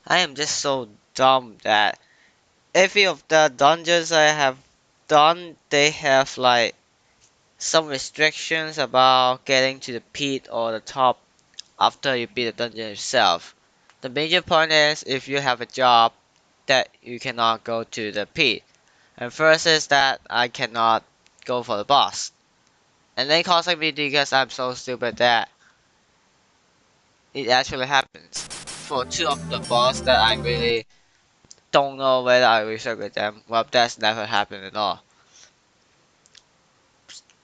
I am just so dumb that every of the dungeons I have done, they have like some restrictions about getting to the pit or the top after you beat the dungeon itself. The major point is if you have a job that you cannot go to the pit. And first is that I cannot go for the boss. And then causing me because I'm so stupid that it actually happens. For two of the boss that I really don't know whether I will circle them, well that's never happened at all.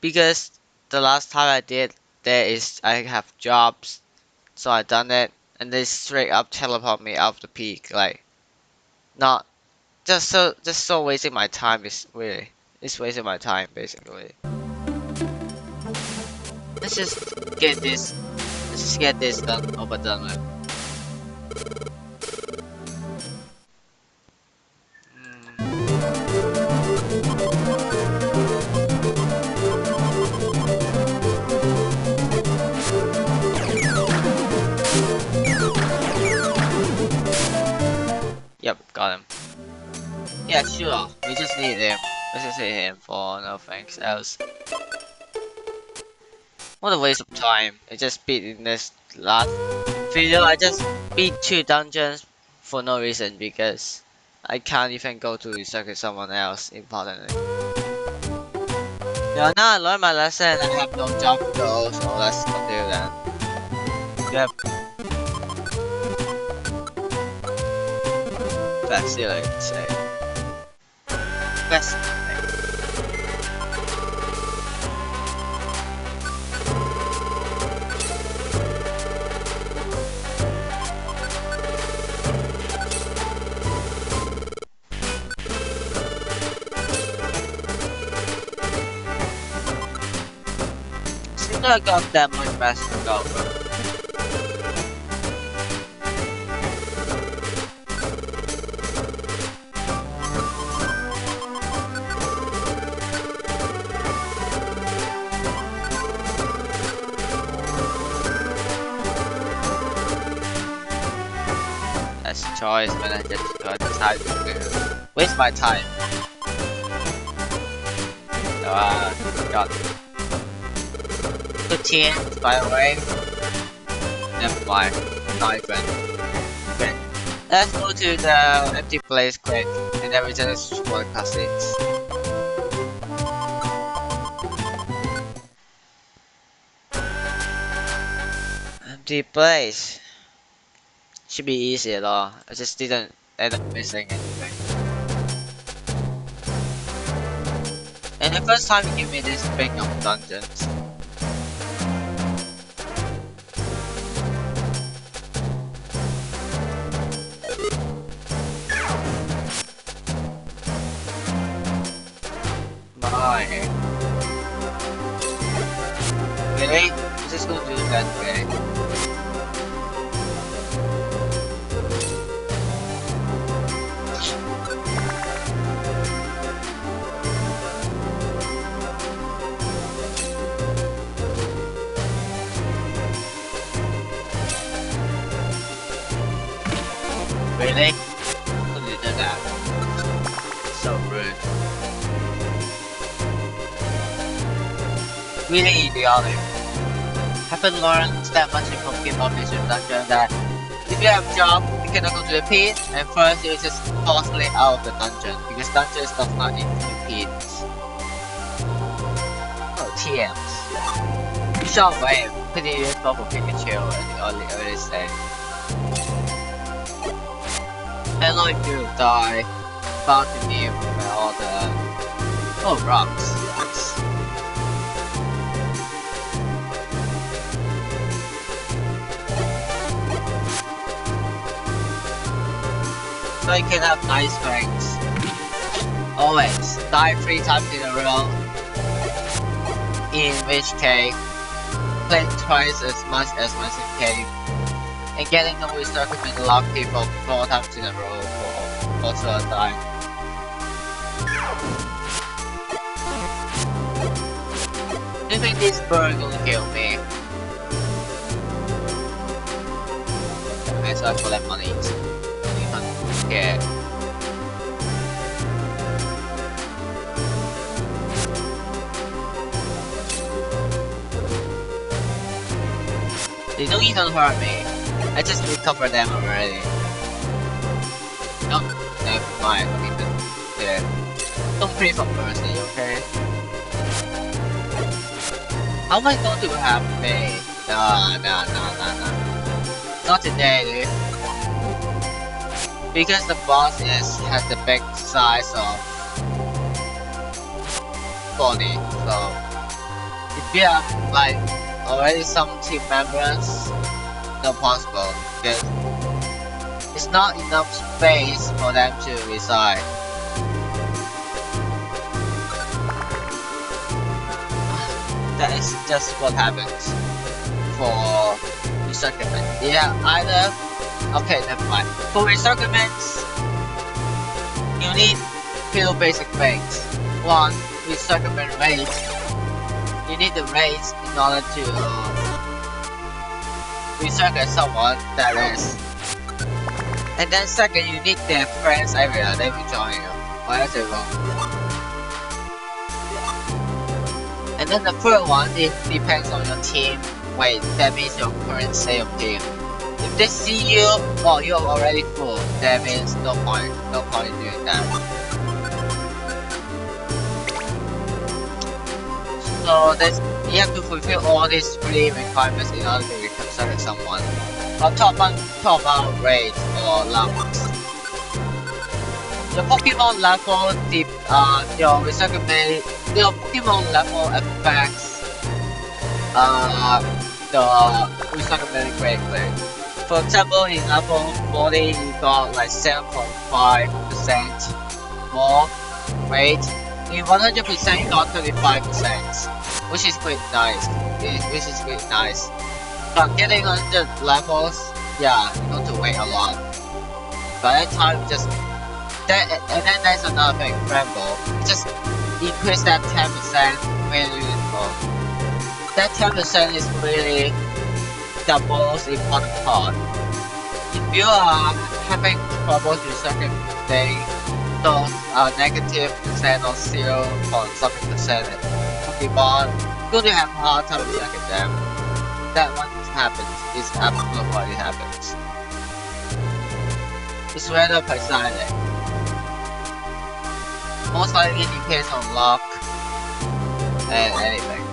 Because the last time I did there is I have jobs, so I done it and they straight up teleport me out of the peak, like not just so wasting my time is really it's wasting my time basically. Let's just get this let's just get this done with. Yep, got him. Yeah, sure. We just need him. Let's just hit him for nothing else. What a waste of time. I just beat in this last video. I just beat 2 dungeons for no reason because I can't even go to circle someone else importantly. Yeah, now I learned my lesson. I have no job to go, so let's continue then. Yep, that's it I can say. Best. Seems like I got that much faster to go, bro. That's a choice, but I just decide to waste my time. Got it. Good team, by the way. Never mind, not even. Okay, let's go to the empty place quick, and then we just for the cutscenes. Empty place. Should be easy at all. I just didn't end up missing anything. And the first time you give me this thing of dungeons. My. Really? I'm just gonna do that way. Really? Could you do that? So rude. Really idiotic. Haven't learned that much in Pokemon Mission Dungeon that if you have a job, you cannot go to the pit, and first you just forcefully out of the dungeon because dungeons does not include pits. Oh, TMs. Shockwave, pretty useful for Pikachu in the early stage. Hello if you die, found the name and all the... Oh, rocks, yes. So you can have nice things. Always, die 3 times in a row. In which case, play twice as much as Massive Cave. And getting the wisdom can lock people 4 times in a row for also a time. Do you think this bird will kill me? Okay, so I collect money. someone here. They don't even hurt me. I just recover them already. Nope, never mind. Even there. Don't pray for mercy, okay? How am I going to have faith? No. Not today, dude. Because the boss has the big size of body, so if you have like already some team members, not possible because it's not enough space for them to reside. That is just what happens for resettlement. Yeah, either okay, never mind. For resettlements, you need two basic things. One, resettlement rate. You need the rates in order to resettlement someone, that is. And then second, you need their friends area, they will join you. Why is it wrong? And then the third one, it depends on your team weight, that means your current state of team. If they see you, oh, you're already full, that means no point doing that. So you have to fulfill all these three requirements in order to reconsider someone. Or top out rate or levels. Your Pokemon level, your resettlement, your Pokemon level affects the resettlement greatly. For example, in level 40, you got like 7.5% more rate. In 100%, you got 35%, which is quite nice. But getting 100 levels, yeah, you need to wait a lot. By that time, and then there's another thing, Rambo. Just increase that 10% really useful. That 10% is really the most important part. If you are having trouble with certain thing, those negative percent or 0 point something percent Pokemon, you're going to have a hard time checking them. That one happens. It's absolutely what it happens. It's rather pathetic. Most likely it depends on luck and anything.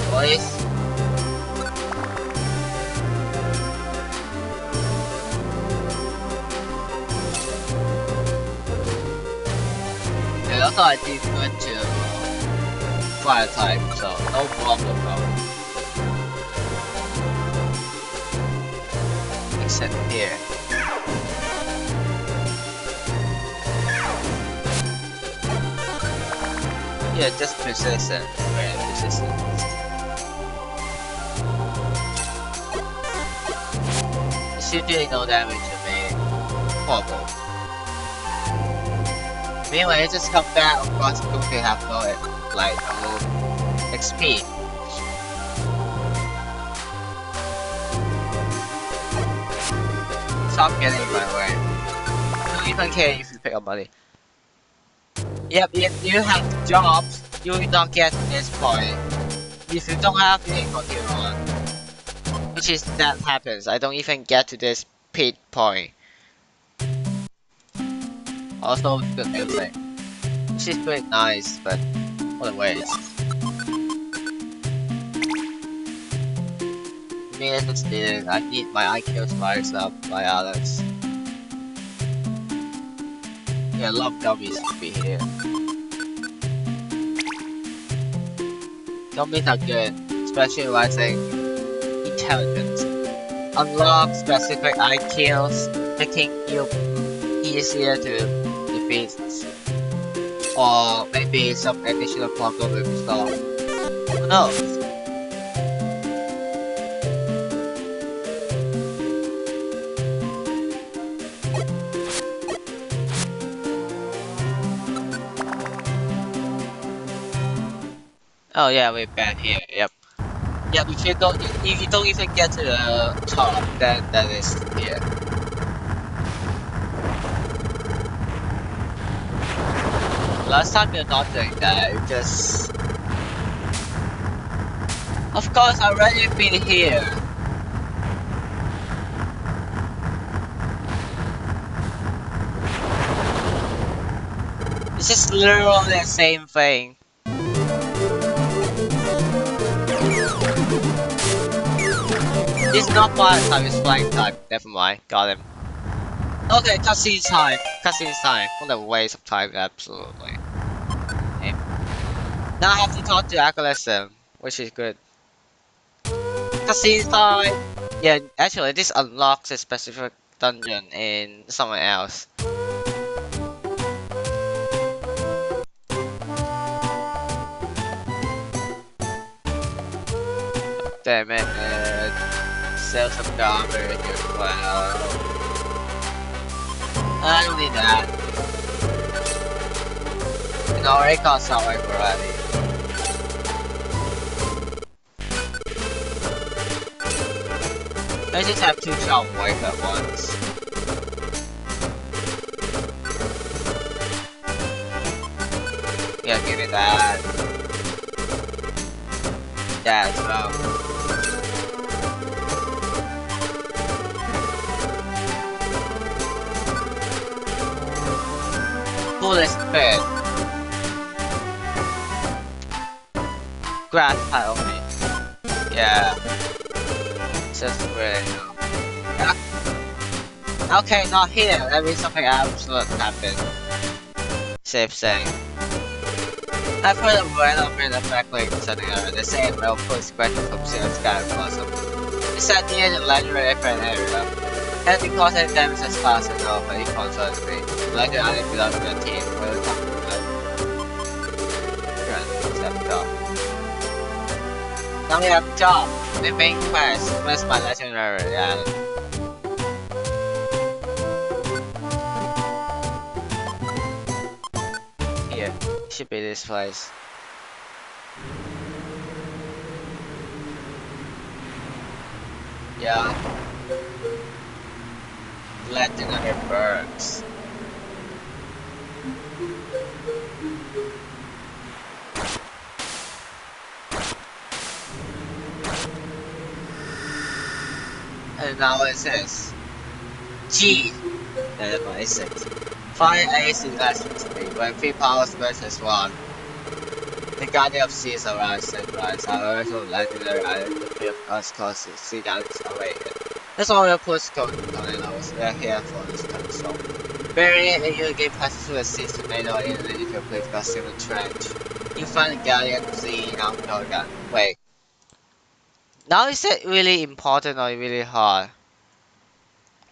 Boys. And also I did good to fire type, so no problem though. Except here. Yeah, just persistent. Very persistent. It's usually no damage to me. Horrible. Anyway, just come back, of course, you have no, like, no XP. Stop getting in my way. Don't even care if you pick up money. Yep, if you have jobs, you will not get to this point. If you don't have, you can continue on. Which is, that happens, I don't even get to this peak point. Also, good music. She's pretty nice, but what a waste. Me as a student, I need my IQ spikes up by others. Yeah, I love gummies to be here. Gummies are good, especially rising intelligence. Unlock specific IQs, making you easier to defeat, or maybe some additional problem will be solved. Who knows? Oh yeah, we're back here, yep. Yeah, if you don't even get to the top, then that is here. Last time you're not doing that, you just... Of course, I've already been here. It's just literally the same thing. It's not fire type, it's flying type. Never mind, got him. Okay, cutscene time. Cutscene time. What a waste of time, absolutely. Okay. Now I have to talk to Achilles, which is good. Cutscene time! Yeah, actually, this unlocks a specific dungeon in somewhere else. Damn it, sales of garbage as well. I don't need that. And I already got somewhere already. I just have two shot wipe at once. Yeah, give me that. That as well. Bullet spit. Grass pile me. Yeah. Just really no. Okay, not here. That means something absolute happened. Safe saying. I've heard of random and effect like something the same real push question from Zero Sky Blossom. It's at the end of legendary different area. And because it damage as fast enough, but it concerns me. Like the only belongs to the team, where the company now we have job. The main quest. Where's my legendary? Yeah. Here. Should be this place. Yeah. Legendary birds. And now it says G. That's what it says. 5 ace in less speed when 3 powers versus 1. The Guardian of Seas around sunrise, however, legendary island, the field of causes, sea down is awaited. That's all the postcode tornadoes. We are here for this console. Burying in your game passes through a sea tornado in an initial place by Silver Trench. You find the Guardian of Sea outdoor gun. Wait. Now is it really important or really hard?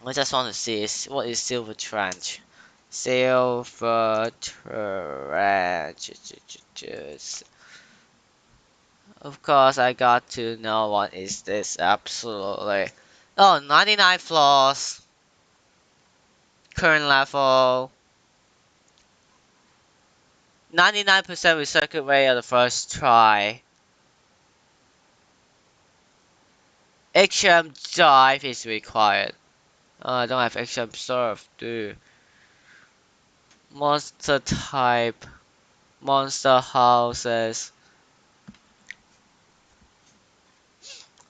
I just want to see is what is Silver Trench. Silver Trench. Of course, I got to know what is this absolutely. Oh, 99 floors. Current level. 99% recircuit rate of the first try. HM dive is required. Oh, I don't have HM surf, dude. Monster type. Monster houses.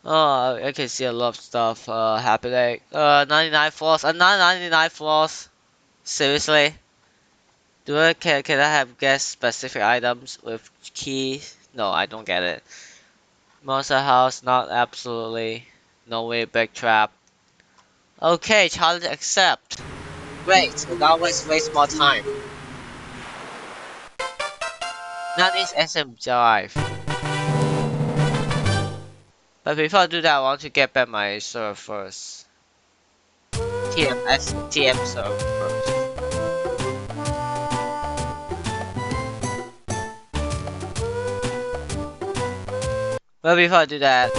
Oh, I can see a lot of stuff happening. 99 floors. Another 99 floors. Seriously? Can I have guess specific items with keys? No, I don't get it. Monster house, not absolutely. No way, big trap. Okay, challenge accept. Great, but now let's waste more time. Now this SM drive. But before I do that, I want to get back my server first. TM server first. But before I do that,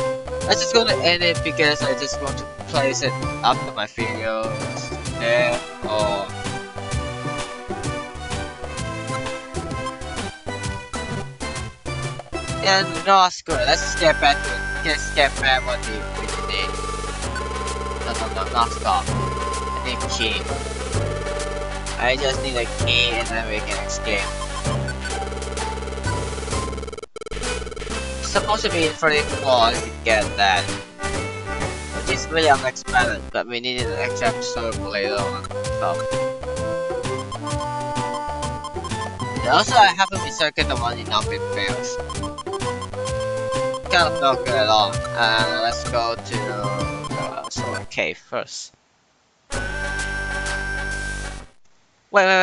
I'm just gonna end it because I just want to place it after my videos there or and no, screw it. Let's just get back to it. just get back what we need. No, not stop. I need key. I just need a key and then we can escape. It's supposed to be in 34 if you get that. Which is really unexpected, but we needed an extra episode for later on. So. And also, I haven't been circuit the one enough it fails. Kind of not good at all. Let's go to the solar cave first. Wait, no,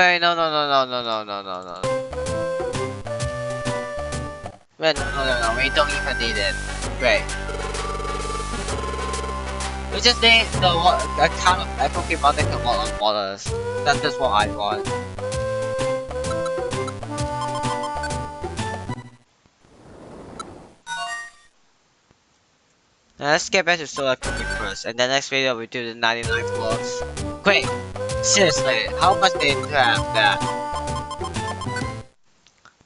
Wait, no, we don't even need it. Great. We just need the a kind of a Pokemon that can walk on waters. That's just what I want. Now let's get back to Solar Cookie first, and the next video we do the 99 floors. Great! Seriously, how much need to have that?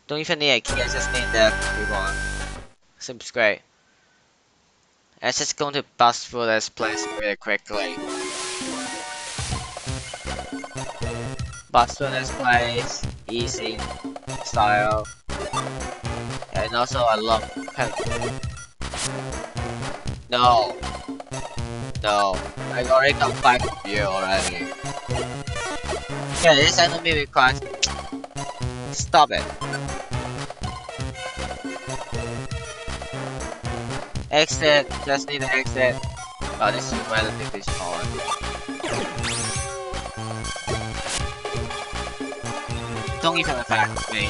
Don't even need a key, I just need the Pokemon. Seems great. Let's just going to bust through this place really quickly. Bust through this place, easy style. And also I love No. I already got 5 of you already. Yeah, this enemy requires... Stop it. Exit, just need to exit. Oh, this is relatively small. Don't even affect me.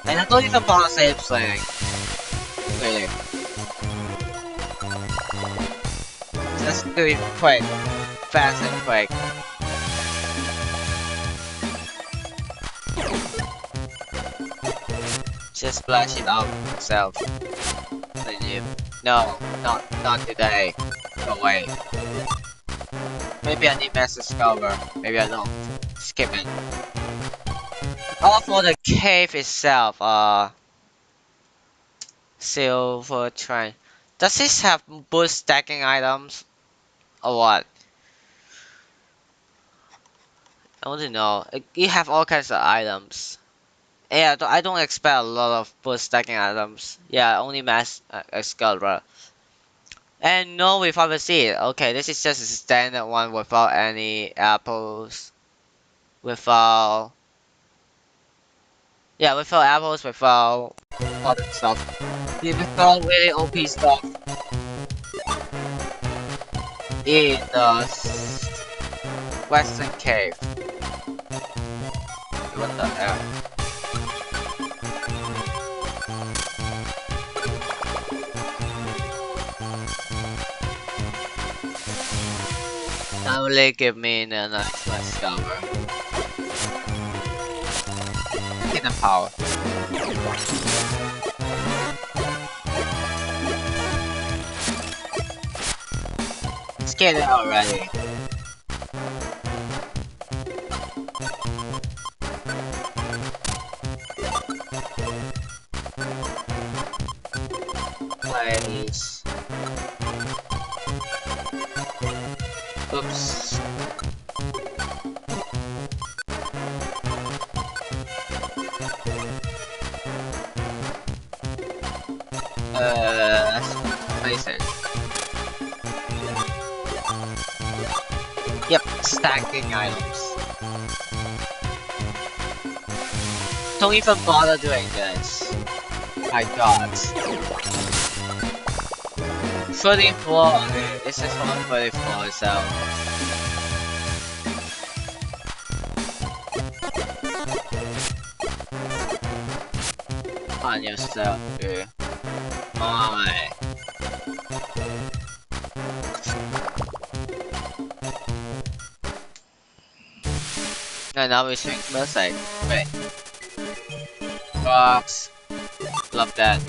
And I don't even bother save slaying. Really. Just do it quick. Fast and quick. Just splash it out yourself. No, not today. Go away. Maybe I need mass discover. Maybe I don't. Skip it. Oh, for the cave itself, silver train. Does this have boost stacking items? Or what? I want to know. You have all kinds of items. Yeah, I don't expect a lot of boost stacking items. Yeah, only mass Excalibur. And no without a seed. Okay, this is just a standard one without any apples. Without... Yeah, without apples, without other stuff. Yeah, without really OP stuff. In the Western Cave. What the hell? Only give me the nice discover. Hidden power. Let's get it already. Please. Oops. Let's place it. Yep, stacking items. Don't even bother doing this. My god. 34, this is 134, so... On yourself, dude. My. And now we swing to the side. Wait. Box. Love that.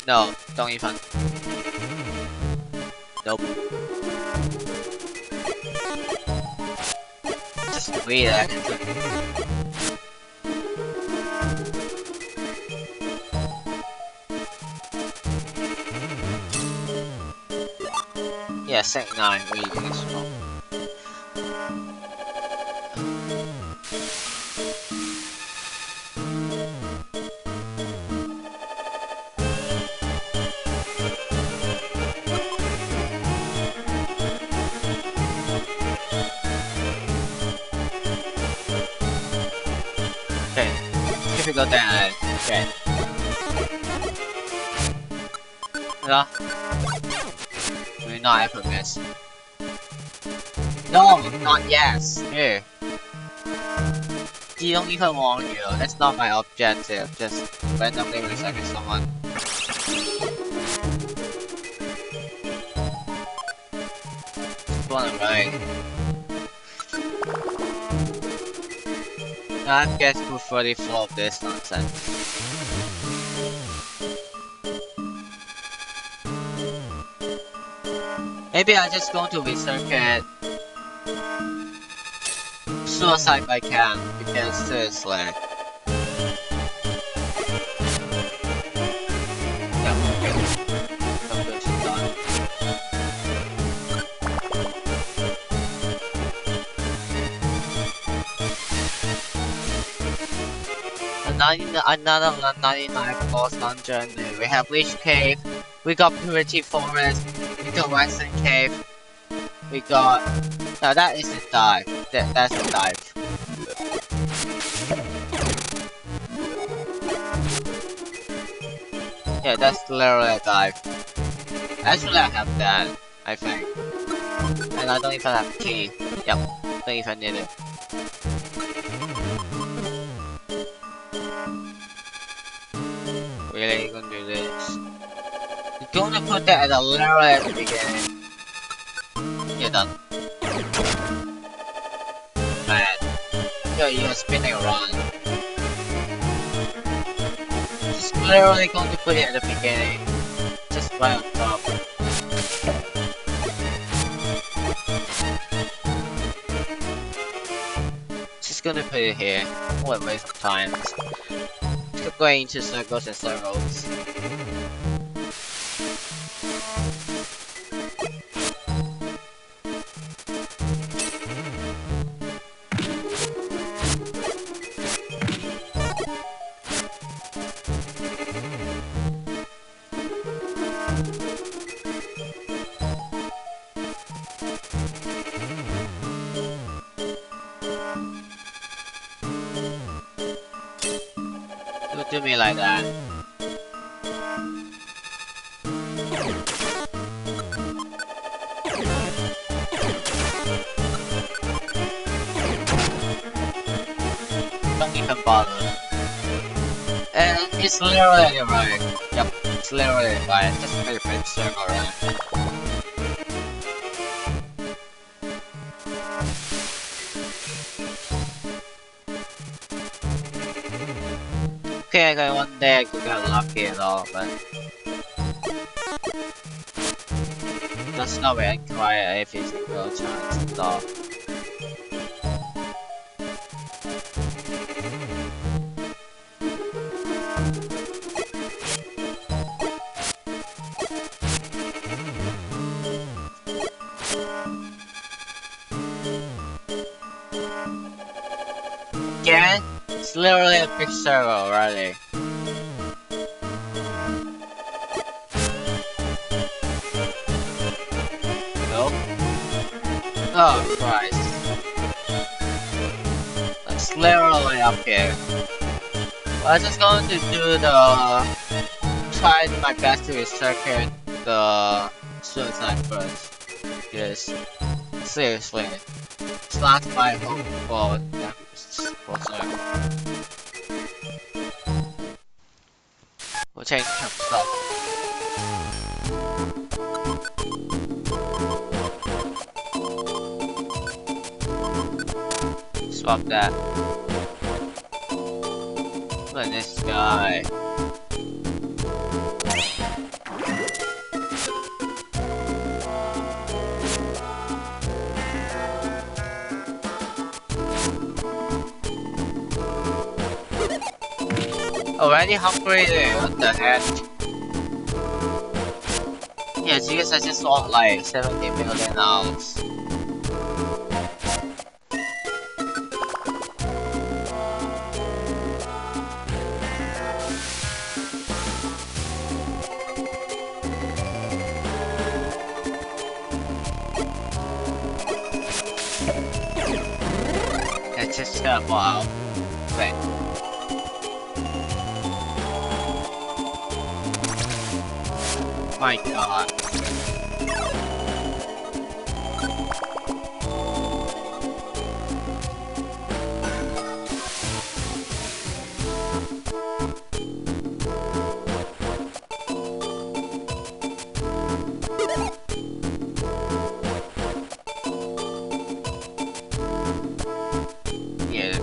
No, don't even. Nope. Just wait actually. Yeah, 79 really is strong. Okay, if we go down, okay. Yeah. We're not ever miss. No, not yes. Here. You don't even want you. That's not my objective. Just randomly recycle someone. One right. Not get too fully full of this nonsense. Maybe I just going to recircuit suicide if I can, because seriously. Yeah, okay. Some good shit done. Another 99 boss dungeon. We have Leech Cave, we got Purity Forest, we got Western Cave, we got... No, that is a dive. That's a dive. Yeah, that's literally a dive. Actually, I have that, I think. And I don't even have a key. Yep, don't even need it. Really gonna do this? You're gonna put that at the literally at the beginning. You're done. Man, you're spinning around. Just literally going to put it at the beginning. Just right on top. Just gonna put it here. What a waste of time. Just going into circles and circles. Don't do me like that. Don't even bother. And it's literally right. Yep, it's literally right. Just a perfect circle around. Okay, one day I could get lucky and all, but there's no way I can try every single chance at all. Again? It's literally a big circle already. Nope. Oh Christ. It's literally up here. Well, I'm just going to do the... try my best to recircuit the suicide first. Yes. Seriously. It's not my hope for that. We'll change some stuff. Swap that. Look at this guy. Already hungry there, what the heck? Yes, because I just want like 70 million hours. It's just wow. Wait. My god. Yeah.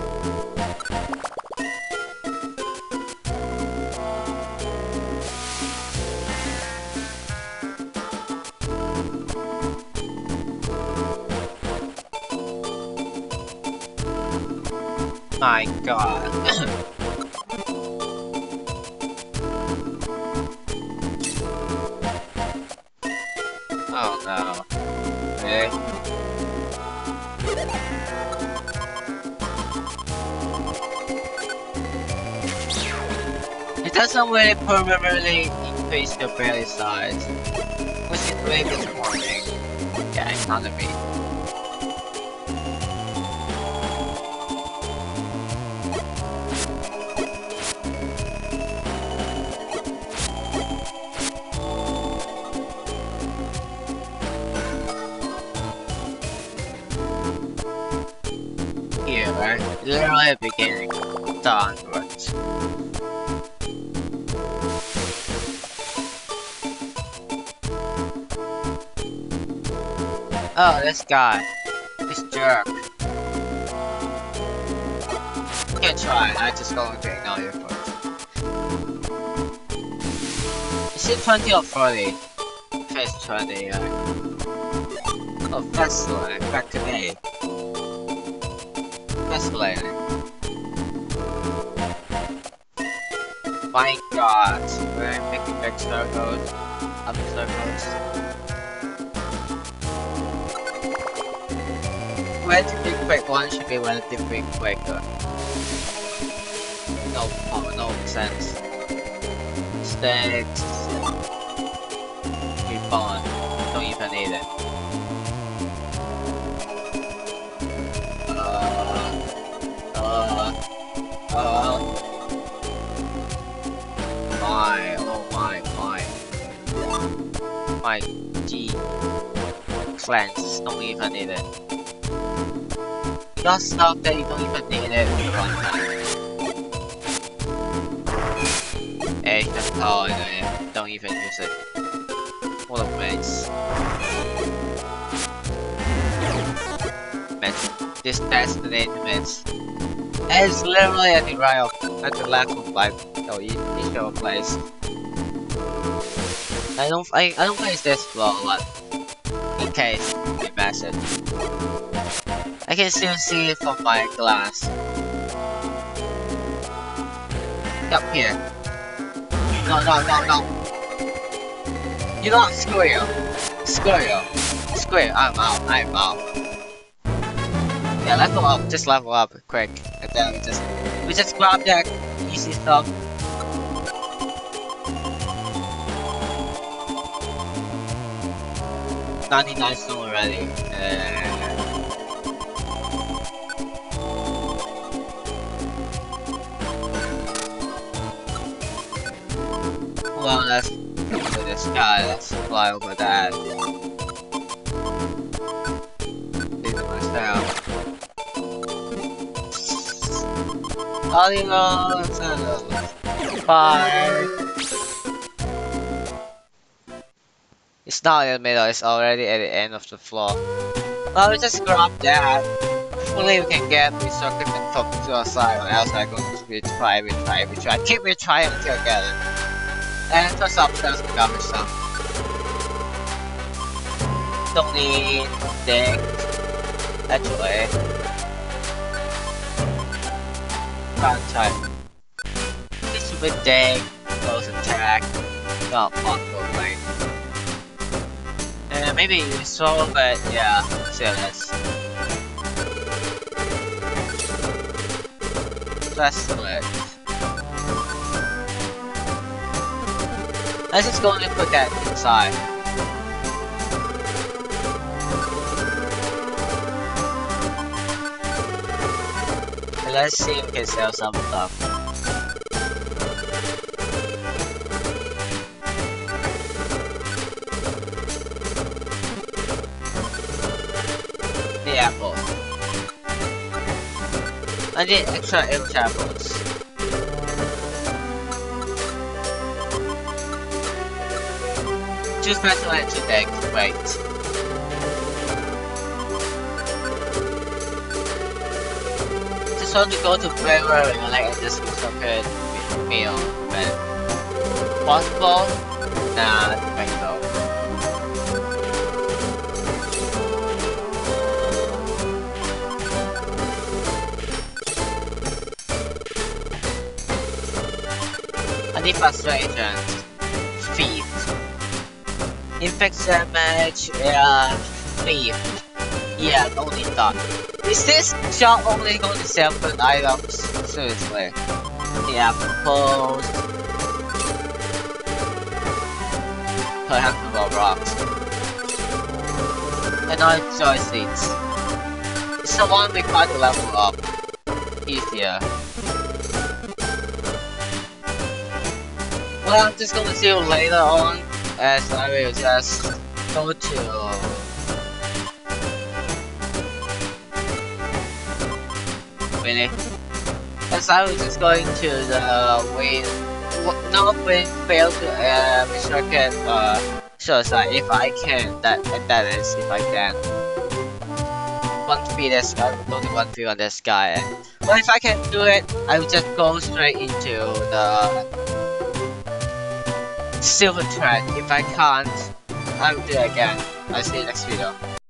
My god. Oh no. Really? It doesn't really permanently increase the belly size, which is really disappointing. Yeah, economy. Here, right? Literally beginning. Downwards. Oh, this guy. This jerk. You can try, I just going to ignore you first. Is it 20 or 40? Face 20, yeah. Oh, Fastlane, back today. Fastlane. My god, we're making big circles. Up circles. Relatively quick one should be relatively quicker. No, oh, no sense. Sticks. Reborn. Don't even need it. My G cleanse, don't even need it. You got stuff that you don't even need it in one time. Hey, that's all I know, don't even use it. What a waste. Miss. This designated miss. It's literally at the right of, at the left of life. So initial place. I don't place this floor a lot. In case I mess it. I can still see it from my glass. Up here. No. You know, screw you. Screw you. Screw you. I'm out. Yeah, level up. Just level up quick. And then we just grab that easy stuff. $99 stone already. Well, let's go to this guy. Let's fly over that. Leave it myself. Adios. Bye. It's not in the middle, it's already at the end of the floor. Well, we just grab that. Hopefully we can get the circuit from the other side, or else I'm going to retry. Keep retrying until I get it. And toss up just garbage stuff. Don't need dig. Actually. Can't type. This should be dig, close attack. Not possible, right? maybe useful, but yeah, still let's select. Let's just go and put that inside. And let's see if we can sell some stuff. The apple. I need extra English apples. Choose metal and two eggs. Wait. Just want to go to February and like just do some good meal. But possible? Nah, I think so. I need frustration. Feet. Infect damage, yeah, thief. Yeah, only that. Is this shop only going to sell food items? Seriously. Yeah, proposed. Perhaps more rocks. And now joy seats. It's the one we try to level up. Easier. Well, I'm just gonna see you later on, as I will just go to really, as I was just going to the wind, north wind failed to restrict sure side if I can, that is if I can. 1 feet this guy, only 1 feet on this guy. But if I can do it, I will just go straight into the silver thread. If I can't, I will do it again. I'll see you next video.